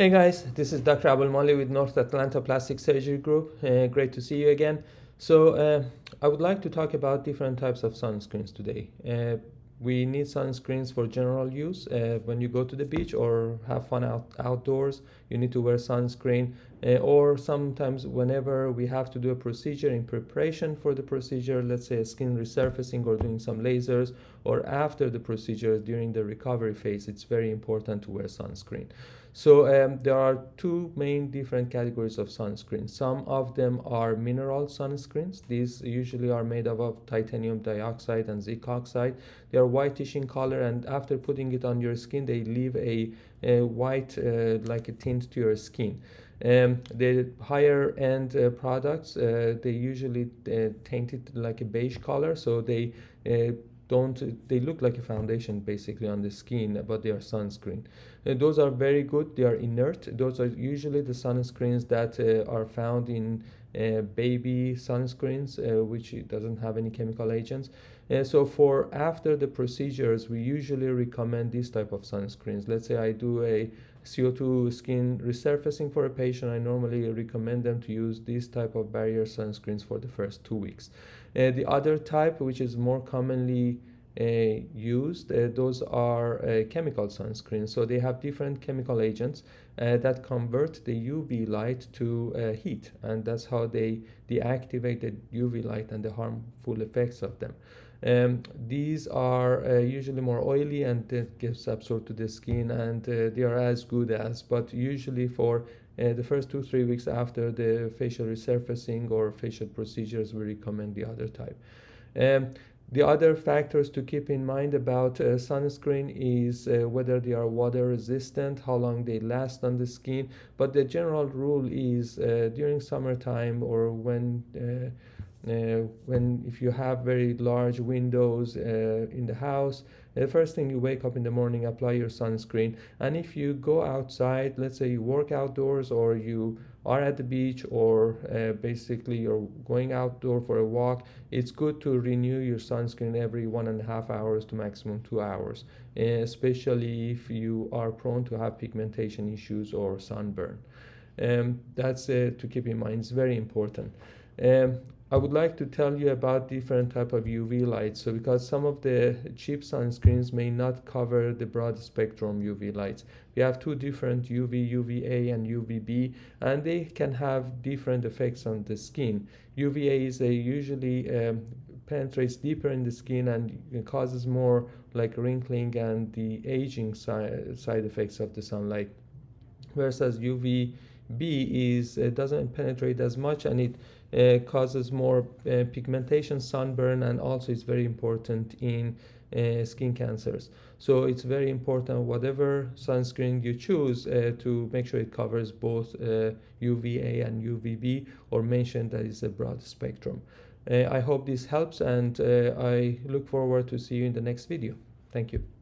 Hey guys, this is Dr. Abul Mali with North Atlanta Plastic Surgery Group. Great to see you again. I would like to talk about different types of sunscreens today. We need sunscreens for general use. When you go to the beach or have fun outdoors, you need to wear sunscreen. Or sometimes, whenever we have to do a procedure in preparation for the procedure, let's say a skin resurfacing or doing some lasers, or after the procedure during the recovery phase, it's very important to wear sunscreen. There are two main different categories of sunscreen. Some of them are mineral sunscreens. These usually are made up of titanium dioxide and zinc oxide. They are whitish in color, and after putting it on your skin, they leave a white, like a tint to your skin. The higher end products, they usually taint it like a beige color, so uh, they look like a foundation basically on the skin, but they are sunscreen. Those are very good. They are inert. Those are usually the sunscreens that are found in baby sunscreens, which doesn't have any chemical agents. So for after the procedures, we usually recommend this type of sunscreens. Let's say I do a CO2 skin resurfacing for a patient, I normally recommend them to use this type of barrier sunscreens for the first 2 weeks. The other type, which is more commonly used, those are chemical sunscreens. So they have different chemical agents that convert the UV light to heat, and that's how they deactivate the UV light and the harmful effects of them. These are usually more oily and it gets absorbed to the skin, and they are as good as, but usually for the first 2-3 weeks after the facial resurfacing or facial procedures, we recommend the other type. Um, the other factors to keep in mind about sunscreen is whether they are water resistant, how long they last on the skin. But the general rule is during summertime, or when if you have very large windows in the house, the first thing you wake up in the morning, apply your sunscreen. And if you go outside, let's say you work outdoors or you are at the beach, or basically you're going outdoor for a walk, it's good to renew your sunscreen every 1.5 hours to maximum 2 hours, especially if you are prone to have pigmentation issues or sunburn. That's to keep in mind. It's very important. Um, I would like to tell you about different type of UV lights. So because some of the cheap sunscreens may not cover the broad spectrum UV lights. We have two different UV, UVA and UVB, and they can have different effects on the skin. UVA is usually penetrates deeper in the skin and it causes more like wrinkling and the aging side effects of the sunlight. Whereas UVB doesn't penetrate as much, and it causes more pigmentation, sunburn, and also is very important in skin cancers. So it's very important, whatever sunscreen you choose, to make sure it covers both UVA and UVB, or mention that it's a broad spectrum. I hope this helps, and I look forward to see you in the next video. Thank you.